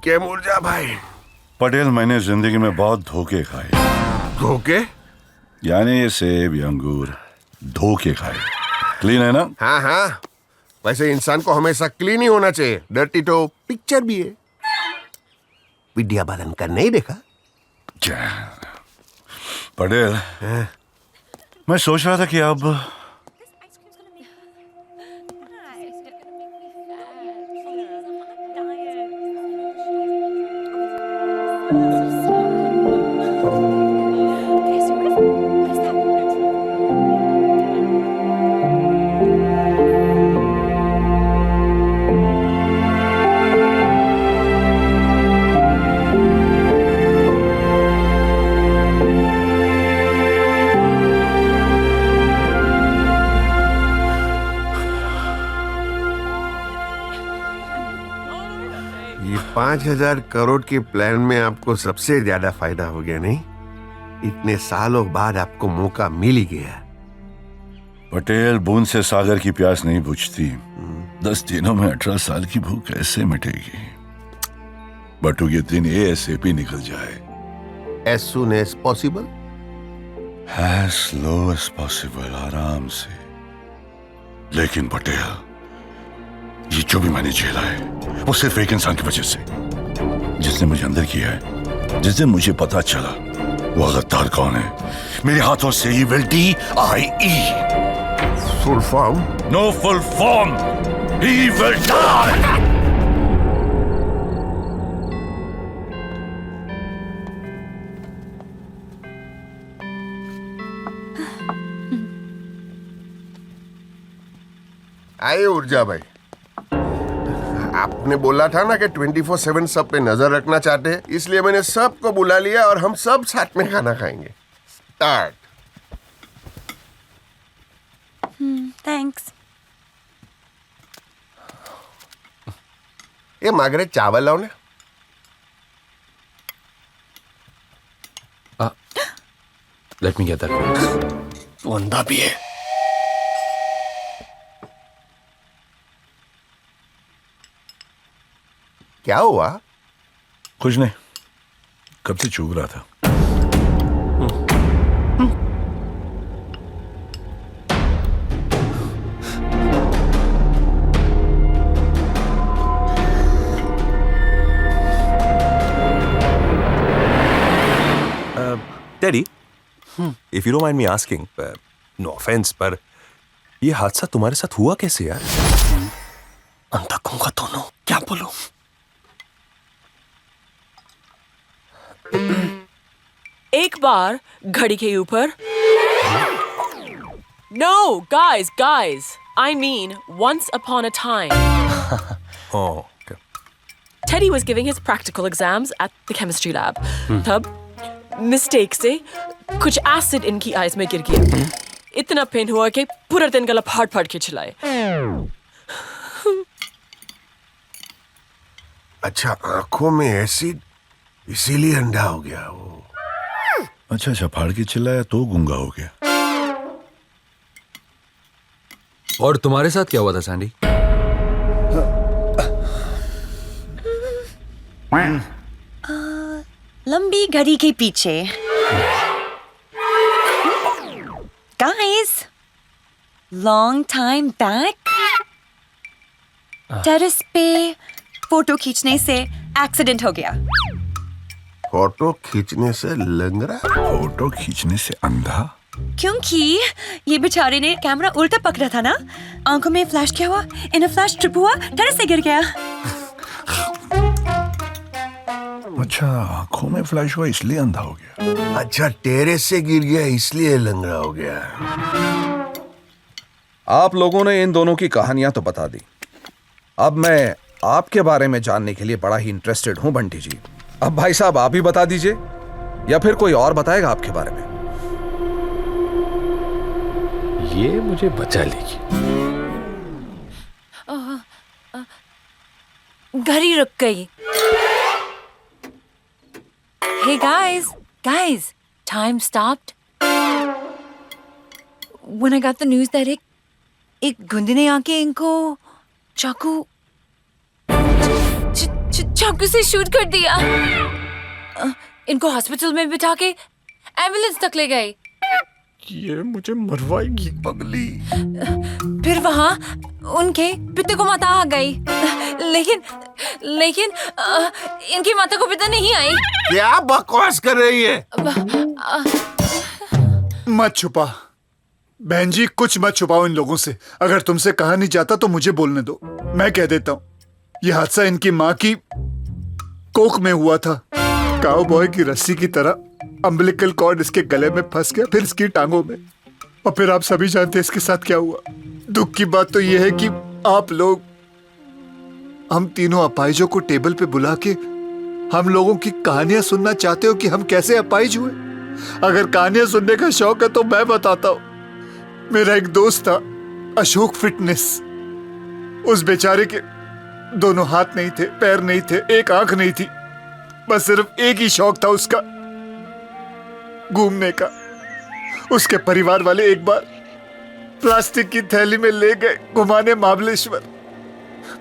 के मुर्जा भाई। पटेल, मैंने जिंदगी में बहुत धोखे खाए। धोखे? यानी ये सेब या अंगूर धोखे खाए। क्लीन है ना? हाँ हाँ, वैसे इंसान को हमेशा क्लीन ही होना चाहिए। डर्टी तो पिक्चर भी है। विद्या बालन का नहीं देखा? क्या पटेल, मैं सोच रहा था कि अब ये 5,000 करोड़ के प्लान में आपको सबसे ज्यादा फायदा हो गया नहीं? इतने सालों बाद आपको मौका मिल ही गया। पटेल, बूंद से सागर की प्यास नहीं बुझती। 10 दिनों में 18 साल की भूख कैसे मिटेगी? बटू के दिन ASAP निकल जाए। As soon as possible? As slow as possible, आराम से। लेकिन पटेल, ये जो भी मैंने झेला है वो सिर्फ एक इंसान की वजह से, जिसने मुझे अंदर किया है। जिस दिन मुझे पता चला वो गद्दार कौन है, मेरे हाथों से ही will die. Full form? No full form. He will die. आइए ऊर्जा भाई। आपने बोला था ना कि 24/7 सब पे नजर रखना चाहते हैं, इसलिए मैंने सबको बुला लिया और हम सब साथ में खाना खाएंगे। स्टार्ट। थैंक्स। ये मागरे चावल लाओ ना। Let me get that. वंदा भी है। क्या हुआ? कुछ नहीं, कब से चूक रहा था। Teddy, if you don't mind me asking, no offense, पर ये हादसा तुम्हारे साथ हुआ कैसे यार? अंधा गूंगा दोनों, क्या बोलूं? एक बार घड़ी के ऊपर। No, guys. I mean, once upon a time. Oh, okay. Teddy was giving his practical exams at the chemistry lab. तब मिस्टेक से कुछ एसिड इनकी आईज में गिर गया। इतना पेन हुआ कि पूरा दिन गला फाड़ के चिल्लाए। अच्छा, आंखों में एसिड, इसीलिए अंधा हो गया वो। अच्छा, फाड़ के चिल्लाया तो गूंगा हो गया। और तुम्हारे साथ क्या हुआ था सैंडी? लंबी घड़ी के पीछे। Guys, long time back, terrace पे फोटो खींचने से एक्सीडेंट हो गया। फोटो खींचने से लंगड़ा? फोटो खींचने से अंधा? क्योंकि ये बेचारे ने कैमरा उल्टा पकड़ा था ना, आंखों में फ्लैश क्या हुआ, इन फ्लैश ट्रिप हुआ, टेरेस से गिर गया। अच्छा, आंखों में फ्लैश हुआ इसलिए अंधा हो गया। अच्छा, टेरेस से गिर गया इसलिए लंगड़ा हो गया। आप लोगों ने इन दोनों की कहानियां तो बता दी। अब मैं आपके बारे में जानने के लिए बड़ा ही इंटरेस्टेड हूं बंटी जी। अब भाई साहब आप ही बता दीजिए या फिर कोई और बताएगा आपके बारे में? ये मुझे बचा लेगी। घड़ी रुक गई। Hey guys, time stopped. When I got the news that एक गुंडे ने आके इनको चाकू चाकू से शूट कर दिया। इनको हॉस्पिटल में बिठा के एम्बुलेंस तक ले गए। ये मुझे मरवाएगी पगली। फिर वहाँ उनके पिता को माता आ गई, लेकिन इनकी माता को पिता नहीं आई। क्या बकवास कर रही है? मत छुपा बहन जी, कुछ मत छुपाओ इन लोगों से। अगर तुमसे कहा नहीं जाता तो मुझे बोलने दो, मैं कह देता हूँ। यह हादसा इनकी माँ की कोख में हुआ था। काउबॉय की रस्सी की तरह अम्बिलिकल कॉर्ड इसके गले में फंस गया, फिर इसकी टांगों में, और फिर आप सभी जानते हैं इसके साथ क्या हुआ। दुख की बात तो यह है कि आप लोग हम तीनों अपाहिजों को टेबल पे बुला के हम लोगों की कहानियां सुनना चाहते हो कि हम कैसे अपाहिज हुए। अगर कहानियां सुनने का शौक है तो मैं बताता हूं। मेरा एक दोस्त था अशोक फिटनेस। उस बेचारे के दोनों हाथ नहीं थे, पैर नहीं थे, एक आंख नहीं थी, बस सिर्फ एक ही शौक था उसका, घूमने का। उसके परिवार वाले एक बार प्लास्टिक की थैली में ले गए घुमाने महाबलेश्वर।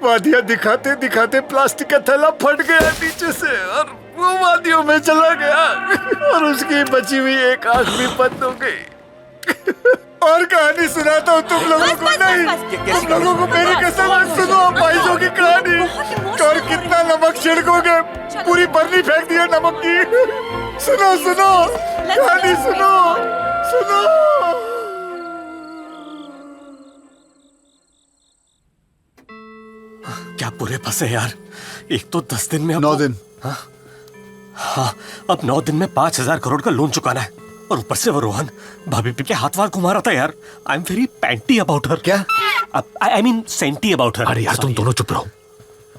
वादियां दिखाते दिखाते प्लास्टिक का थैला फट गया नीचे से और वो वादियों में चला गया और उसकी बची हुई एक आंख भी बंद हो गई। और कहानी सुनाता हूँ तुम लोगों को। नहीं, तुम लोगों को मेरी कसम, सुनो अपाहिजों की कहानी। और कितना नमक छिड़कोगे, पूरी बर्नी फेंक दिया नमक की। सुनो सुनो कहानी सुनो सुनो। क्या पूरे फंसे यार। एक तो 10 दिन में 9 दिन। हाँ, अब 9 दिन में 5,000 करोड़ का लोन चुकाना है, और ऊपर से वो रोहन भाभी पी के हाथ वार घुमा रहा था यार। I am very panty about her. क्या? I mean senti about her. अरे यार तुम दोनों चुप रहो।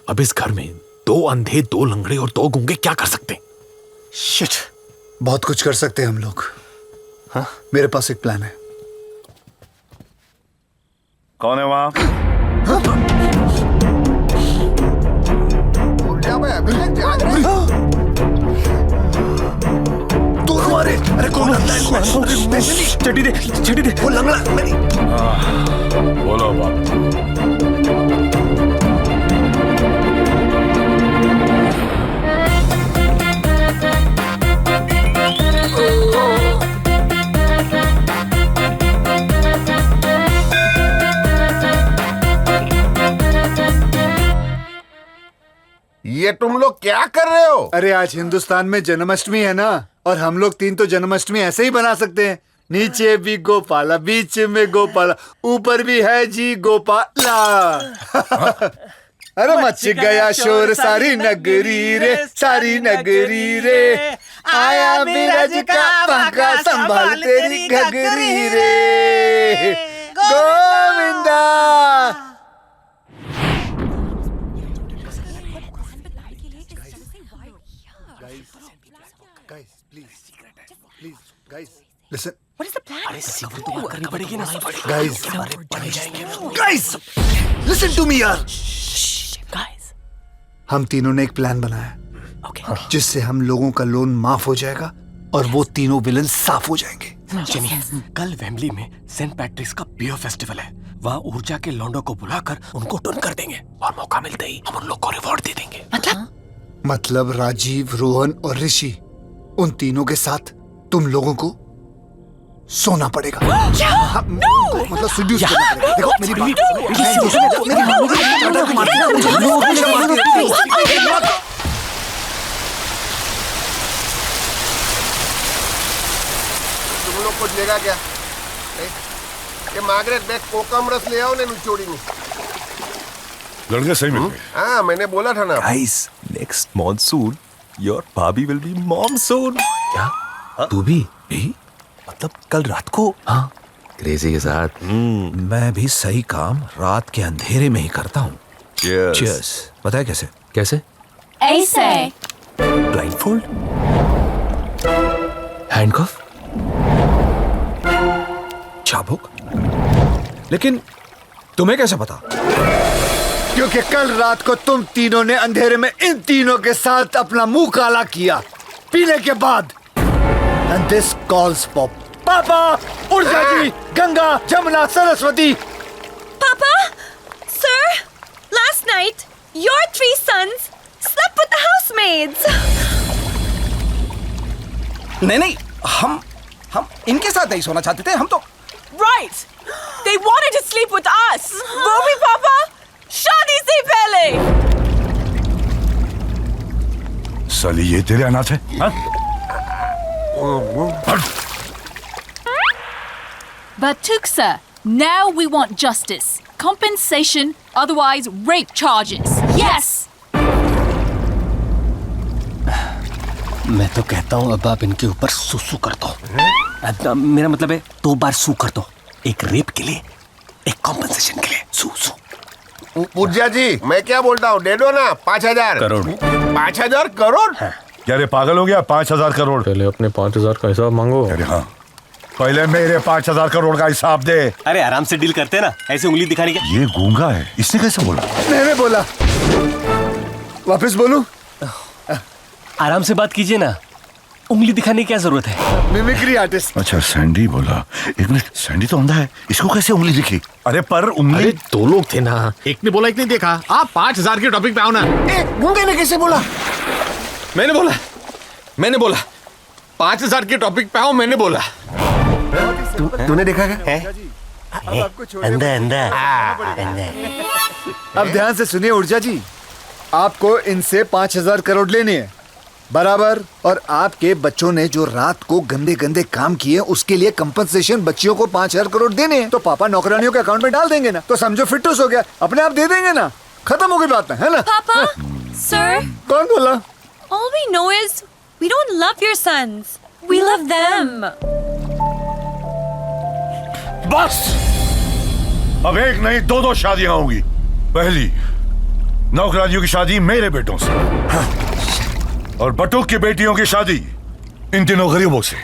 अब इस घर में 2 अंधे, 2 लंगड़े और 2 गूंगे क्या कर सकते? शिट। बहुत कुछ कर सकते हैं हम लोग। हाँ, मेरे पास एक प्लान है। कौन है वहां? अरे कौन है? चटी दे, चटी दे। वो लंगड़ा बोलो बाप। ये तुम लोग क्या कर रहे हो? अरे आज हिंदुस्तान में जन्माष्टमी है ना, और हम लोग 3 तो जन्माष्टमी ऐसे ही बना सकते हैं। नीचे भी गोपाला, बीच में गोपाला, ऊपर भी है जी गोपाला। अरे मच गया शोर सारी नगरी रे, सारी नगरी रे, आया बिरज का बांका संभाल तेरी घगरी रे, Govinda. Listen. What is the plan? अरे सिक्योर तो बात करनी पड़ेगी ना। Guys, listen to me यार। Guys. हम तीनों ने एक प्लान बनाया, Okay. जिससे हम लोगों का लोन माफ हो जाएगा और वो तीनों विलन साफ हो जाएंगे। जेमी, कल वेम्बली में सेंट पैट्रिक्स का बियर फेस्टिवल है। वहाँ ऊर्जा के लौंडों को बुलाकर उनको टर्न कर देंगे, और मौका मिलते ही हम उन लोग को रिवॉर्ड दे देंगे। मतलब राजीव, रोहन और ऋषि, उन तीनों के साथ तुम लोगों को सोना पड़ेगा। मतलब seduce करना पड़ेगा। देखो मेरी बात, तुम लोग को लेगा क्या? ये मार्गरेट बैग कोकम रस ले आओ ने निचोड़ी में। लड़के सही मिल गए। हाँ, मैंने बोला था ना। Guys, next monsoon, your भाभी will be mom soon. क्या? तू भी? मतलब कल रात को। हाँ, क्रेजी के साथ। मैं भी सही काम रात के अंधेरे में ही करता हूँ। Cheers. Cheers. पता है कैसे? कैसे? ऐसे Blindfold? हैंडकफ? चाबुक? लेकिन तुम्हें कैसे पता? क्योंकि कल रात को तुम तीनों ने अंधेरे में इन तीनों के साथ अपना मुंह काला किया पीने के बाद। And this calls for पापा, ऊर्जा जी, Ganga, Jamuna, Saraswati. Papa, sir, last night your 3 sons slept up with the housemaids? नहीं, हम इनके साथ नहीं सोना चाहते थे, हम तो Right! They wanted to sleep with us! वो भी पापा शादी से पहले! साली ये तेरे अनाथ है हाँ? But Tuksa, now we want justice. Compensation, otherwise rape charges. Yes! मैं तो कहता हूँ अब आप इनके ऊपर सुसु कर दो। मेरा मतलब है 2 बार सू कर दो, एक रेप के लिए, एक कॉम्पनसेशन के लिए। सू पूज्या जी, मैं क्या बोलता हूँ, दे दो ना 5,000 करोड़। 5,000 करोड़? क्या रे पागल हो गया? 5,000 करोड़? पहले अपने 5,000 का हिसाब मांगो। अरे हाँ, पहले मेरे 5,000 करोड़ का हिसाब दे। अरे आराम से डील करते ना, ऐसे उंगली दिखाने के। ये गूंगा है, इसने कैसे बोला? मैंने बोला। वापस बोलूं? आराम से बात कीजिए ना, उंगली दिखाने की क्या जरूरत है? Mimicry artist. अच्छा सैंडी बोला। एक मिनट, सैंडी तो अंधा है, इसको कैसे उंगली दिखी? अरे पर उंगली। अरे 2 लोग थे ना, एक ने बोला एक ने देखा। आप 5,000 के टॉपिक पे आओ ना। गूंगे ने कैसे बोला? मैंने बोला 5,000 के टॉपिक पे आओ, मैंने बोला। तूने देखा क्या? अंधा। अब ध्यान से सुनिए ऊर्जा जी, आपको इनसे 5,000 करोड़ लेने हैं बराबर, और आपके बच्चों ने जो रात को गंदे गंदे काम किए उसके लिए कंपनसेशन बच्चियों को 5,000 करोड़ देने हैं। तो पापा नौकरानियों के अकाउंट में डाल देंगे ना, तो समझो फिटूस हो गया, अपने आप दे देंगे ना, खत्म हो गई बात ना, है ना? Papa, sir, कौन बोला? all we know is we don't love your sons. We love them. बस अब एक नहीं 2 शादियां होंगी। पहली नौकरानियों की शादी मेरे बेटों से, और बटुक की बेटियों की शादी इन तीनों गरीबों से।